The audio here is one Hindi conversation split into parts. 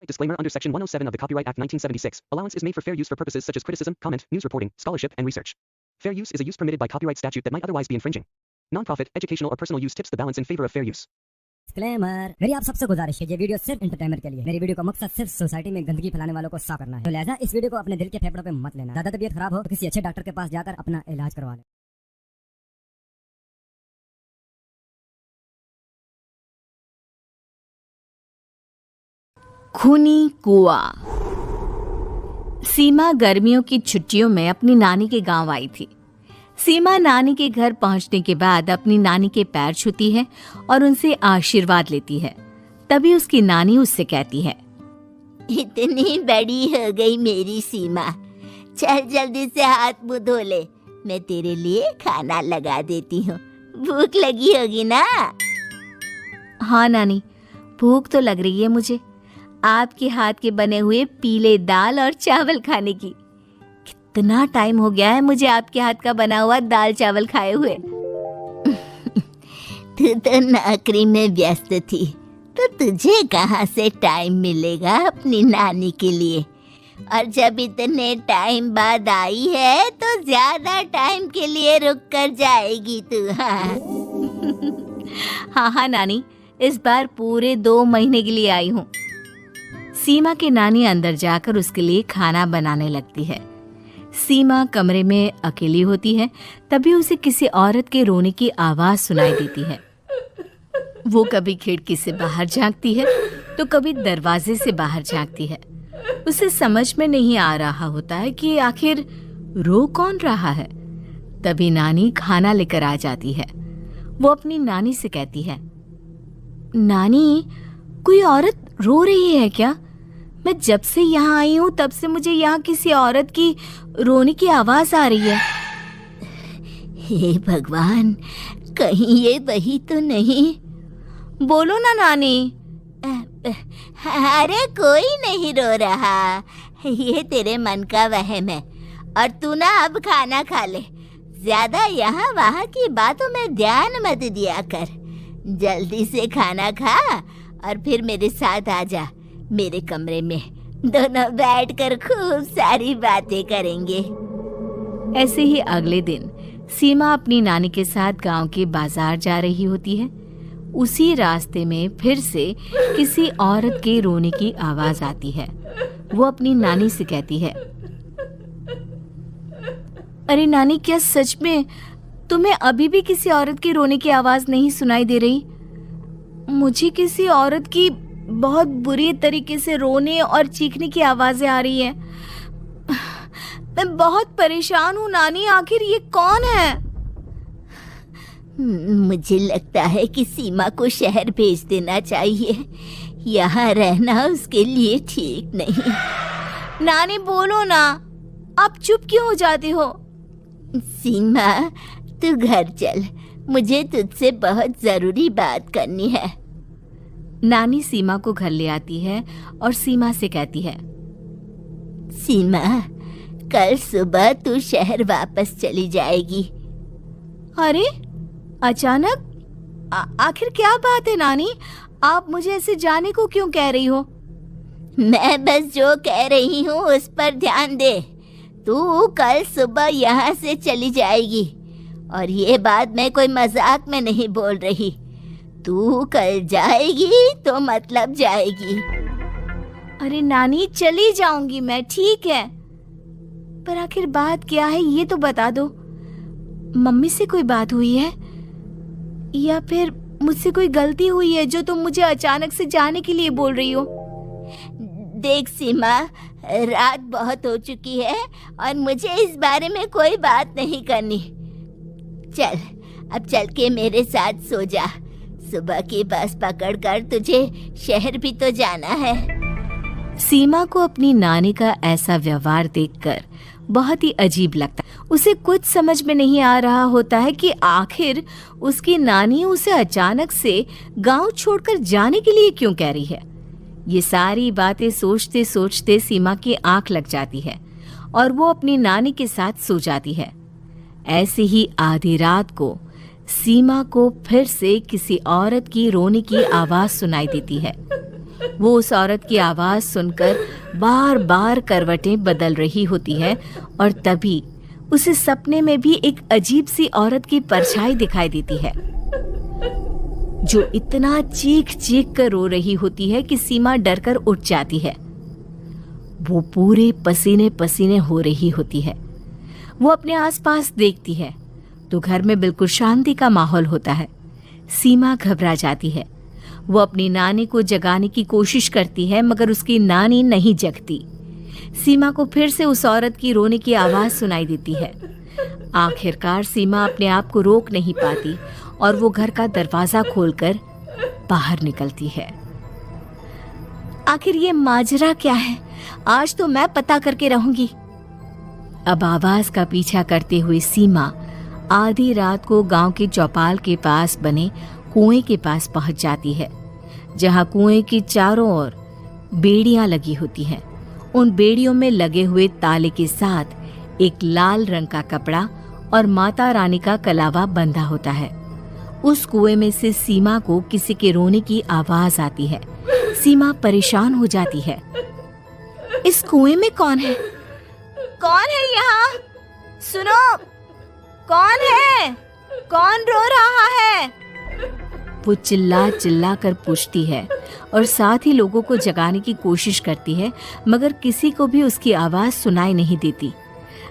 Disclaimer under Section 107 of the Copyright Act 1976. Allowance is made for fair use for purposes such as criticism, comment, news reporting, scholarship, and research. Fair use is a use permitted by copyright statute that might otherwise be infringing. Non-profit, educational, or personal use tips the balance in favor of fair use. Disclaimer, मेरी आप सबसे गुजारिश है, ये वीडियो सिर्फ एंटरटेनमेंट के लिए। मेरी वीडियो का मकसद सिर्फ सोसाइटी में गंदगी फैलाने वालों को साफ करना है, तो लिहाजा इस वीडियो को अपने दिल के फेफड़ों पे मत लेना। ज्यादा तबीयत खराब हो तो किसी अच्छे डॉक्टर के पास जाकर अपना इलाज करवा लें। खूनी कुआं। सीमा गर्मियों की छुट्टियों में अपनी नानी के गांव आई थी। सीमा नानी के घर पहुंचने के बाद अपनी नानी के पैर छूती है और उनसे आशीर्वाद लेती है। तभी उसकी नानी उससे कहती है, इतनी बड़ी हो गई मेरी सीमा, चल जल्दी से हाथ मुंह धो ले, मैं तेरे लिए खाना लगा देती हूँ। भूख लगी होगी ना? हाँ नानी, भूख तो लग रही है मुझे, आपके हाथ के बने हुए पीले दाल और चावल खाने की। कितना टाइम हो गया है मुझे आपके हाथ का बना हुआ दाल चावल खाए हुए। तू तो नौकरी में व्यस्त थी, तो तुझे कहाँ से टाइम मिलेगा अपनी नानी के लिए? और जब इतने टाइम बाद आई है तो ज्यादा टाइम के लिए रुक कर जाएगी तू। हाँ नानी, इस बार पूरे 2 महीने के लिए आई हूँ। सीमा की नानी अंदर जाकर उसके लिए खाना बनाने लगती है। सीमा कमरे में अकेली होती है, तभी उसे किसी औरत के रोने की आवाज सुनाई देती है। वो कभी खिड़की से बाहर झांकती है तो कभी दरवाजे से बाहर झांकती है। उसे समझ में नहीं आ रहा होता है कि आखिर रो कौन रहा है। तभी नानी खाना लेकर आ जाती है। वो अपनी नानी से कहती है, नानी, कोई औरत रो रही है क्या? मैं जब से यहाँ आई हूँ तब से मुझे यहाँ किसी औरत की रोने की आवाज आ रही है। हे भगवान, कहीं ये वही तो नहीं? बोलो ना नानी। अरे कोई नहीं रो रहा, ये तेरे मन का वहम है। और तू ना अब खाना खा ले, ज्यादा यहाँ वहाँ की बातों में ध्यान मत दिया कर। जल्दी से खाना खा और फिर मेरे साथ आ जा मेरे कमरे में, दोनों बैठकर खूब सारी बातें करेंगे। ऐसे ही अगले दिन सीमा अपनी नानी के साथ गांव के बाजार जा रही होती है। उसी रास्ते में फिर से किसी औरत के रोने की आवाज आती है। वो अपनी नानी से कहती है, अरे नानी, क्या सच में तुम्हें अभी भी किसी औरत की रोने की आवाज नहीं सुनाई दे रही? मुझे किसी औरत की बहुत बुरी तरीके से रोने और चीखने की आवाजें आ रही हैं। मैं बहुत परेशान हूँ नानी, आखिर ये कौन है? मुझे लगता है कि सीमा को शहर भेज देना चाहिए, यहाँ रहना उसके लिए ठीक नहीं। नानी बोलो ना, आप चुप क्यों हो जाती हो? सीमा, तू घर चल, मुझे तुझसे बहुत जरूरी बात करनी है। नानी सीमा को घर ले आती है और सीमा से कहती है, सीमा, कल सुबह तू शहर वापस चली जाएगी। अरे अचानक? आखिर क्या बात है नानी? आप मुझे ऐसे जाने को क्यों कह रही हो? मैं बस जो कह रही हूँ उस पर ध्यान दे। तू कल सुबह यहाँ से चली जाएगी, और ये बात मैं कोई मजाक में नहीं बोल रही। तू कल जाएगी तो मतलब जाएगी। अरे नानी, चली जाऊंगी मैं, ठीक है, पर आखिर बात क्या है ये तो बता दो। मम्मी से कोई बात हुई है या फिर मुझसे कोई गलती हुई है जो तुम मुझे अचानक से जाने के लिए बोल रही हो? देख सीमा, रात बहुत हो चुकी है और मुझे इस बारे में कोई बात नहीं करनी। चल, अब चल के मेरे साथ सो जा। सुबह की बस पकड़कर तुझे शहर भी तो जाना है। सीमा को अपनी नानी का ऐसा व्यवहार देखकर बहुत ही अजीब लगता है। उसे कुछ समझ में नहीं आ रहा होता है कि आखिर उसकी नानी उसे अचानक से गांव छोड़कर जाने के लिए क्यों कह रही है। ये सारी बातें सोचते सोचते सीमा की आंख लग जाती है और वो अपनी नानी के साथ सो जाती है। ऐसे ही आधी रात को सीमा को फिर से किसी औरत की रोने की आवाज सुनाई देती है। वो उस औरत की आवाज सुनकर बार बार करवटें बदल रही होती है और तभी उसे सपने में भी एक अजीब सी औरत की परछाई दिखाई देती है जो इतना चीख चीख कर रो रही होती है कि सीमा डरकर उठ जाती है। वो पूरे पसीने पसीने हो रही होती है। वो अपने आसपास देखती है तो घर में बिल्कुल शांति का माहौल होता है। सीमा घबरा जाती है। वो अपनी नानी को जगाने की कोशिश करती है मगर उसकी नानी नहीं जगती। सीमा को फिर से उस औरत की रोने की आवाज सुनाई देती है। आखिरकार सीमा अपने आप को रोक नहीं पाती और वो घर का दरवाजा खोलकर बाहर निकलती है। आखिर ये माजरा क्या है? आज तो मैं पता करके रहूंगी। अब आवाज का पीछा करते हुए सीमा आधी रात को गांव के चौपाल के पास बने कुएं के पास पहुंच जाती है, जहां कुएं की चारों ओर बेड़ियां लगी होती हैं। उन बेड़ियों में लगे हुए ताले के साथ एक लाल रंग का कपड़ा और माता रानी का कलावा बंधा होता है। उस कुएं में से सीमा को किसी के रोने की आवाज आती है। सीमा परेशान हो जाती है। इस कुएं में कौन है? कौन है यहाँ? सुनो, कौन है? कौन रो रहा है? वो चिल्ला चिल्ला कर पूछती है और साथ ही लोगों को जगाने की कोशिश करती है मगर किसी को भी उसकी आवाज सुनाई नहीं देती।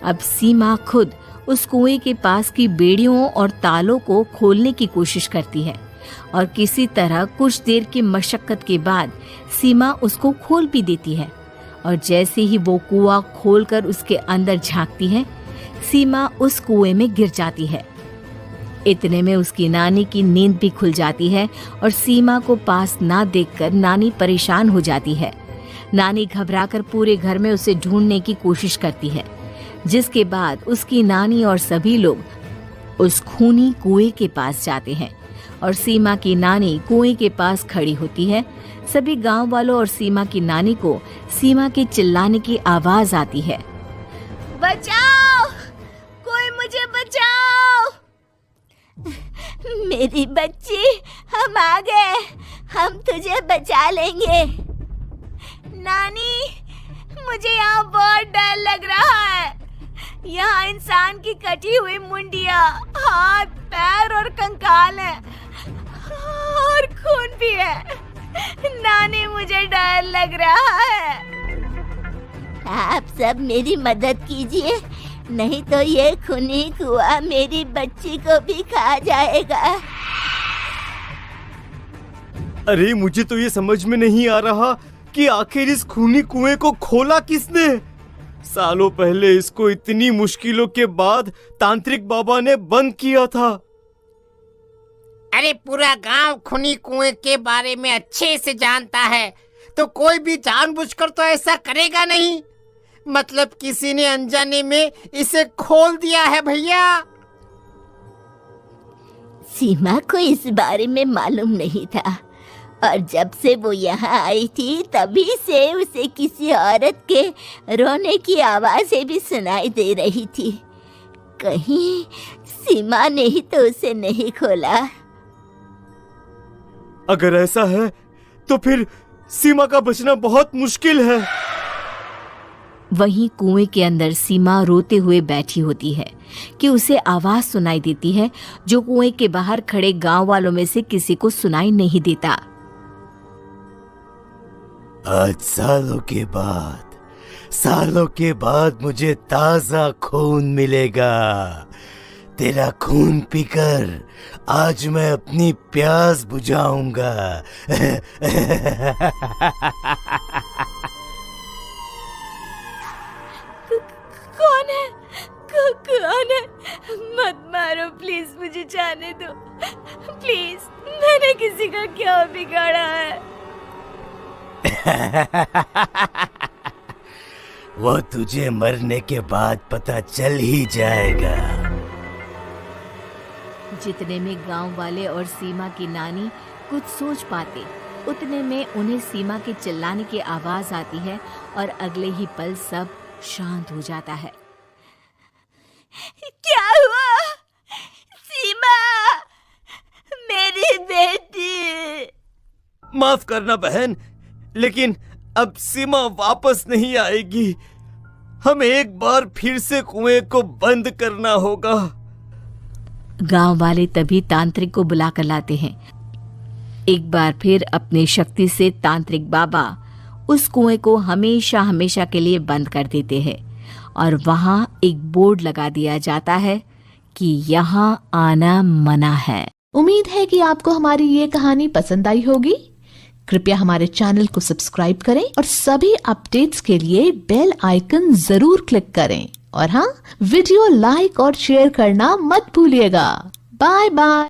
अब सीमा खुद उस कुएं के पास की बेड़ियों और तालों को खोलने की कोशिश करती है और किसी तरह कुछ देर की मशक्कत के बाद सीमा उसको खोल भी देती है। और जैसे ही वो कुआं खोलकर उसके अंदर झांकती है, सीमा उस कुएं में गिर जाती है। इतने में उसकी नानी की नींद भी खुल जाती है और सीमा को पास ना देखकर नानी परेशान हो जाती है। नानी घबराकर पूरे घर में उसे ढूंढने की कोशिश करती है, जिसके बाद उसकी नानी और सभी लोग उस खूनी कुएं के पास जाते हैं और सीमा की नानी कुएं के पास खड़ी होती है। सभी गांव वालों और सीमा की नानी को सीमा के चिल्लाने की आवाज आती है। बचाओ, कोई मुझे बचाओ। मेरी बच्ची, हम आ गए, हम तुझे बचा लेंगे। नानी, मुझे यहाँ बहुत डर लग रहा है। यहाँ इंसान की कटी हुई मुंडिया, हाथ, पैर और कंकाल है और खून भी है। नानी, मुझे डर लग रहा है। आप सब मेरी मदद कीजिए, नहीं तो ये खूनी कुआं मेरी बच्ची को भी खा जाएगा। अरे मुझे तो ये समझ में नहीं आ रहा कि आखिर इस खूनी कुएं को खोला किसने। सालों पहले इसको इतनी मुश्किलों के बाद तांत्रिक बाबा ने बंद किया था। अरे पूरा गांव खूनी कुएं के बारे में अच्छे से जानता है, तो कोई भी जानबूझकर तो ऐसा करेगा नहीं। मतलब किसी ने अनजाने में इसे खोल दिया है भैया। सीमा को इस बारे में मालूम नहीं था और जब से वो यहाँ आई थी तभी से उसे किसी औरत के रोने की आवाज़ें भी सुनाई दे रही थी। कहीं सीमा ने ही तो उसे नहीं खोला। अगर ऐसा है तो फिर सीमा का बचना बहुत मुश्किल है। वहीं कुएं के अंदर सीमा रोते हुए बैठी होती है कि उसे आवाज सुनाई देती है जो कुएं के बाहर खड़े गांव वालों में से किसी को सुनाई नहीं देता। आज सालों के बाद मुझे ताजा खून मिलेगा। तेरा खून पीकर आज मैं अपनी प्यास बुझाऊंगा। कौन है? कौन है? मत मारो प्लीज, मुझे जाने दो प्लीज। मैंने किसी का क्या बिगाड़ा है? वो तुझे मरने के बाद पता चल ही जाएगा। जितने में गांव वाले और सीमा की नानी कुछ सोच पाते, उतने में उन्हें सीमा के चिल्लाने की आवाज आती है और अगले ही पल सब शांत हो जाता है। क्या हुआ? सीमा, मेरी बेटी। माफ करना बहन, लेकिन अब सीमा वापस नहीं आएगी। हमें एक बार फिर से कुएं को बंद करना होगा। गांव वाले तभी तांत्रिक को बुला कर लाते हैं। एक बार फिर अपनी शक्ति से तांत्रिक बाबा उस कुएं को हमेशा हमेशा के लिए बंद कर देते हैं और वहां एक बोर्ड लगा दिया जाता है कि यहाँ आना मना है। उम्मीद है कि आपको हमारी ये कहानी पसंद आई होगी। कृपया हमारे चैनल को सब्सक्राइब करें और सभी अपडेट्स के लिए बेल आइकन जरूर क्लिक करें। और हाँ, वीडियो लाइक और शेयर करना मत भूलिएगा। Bye bye.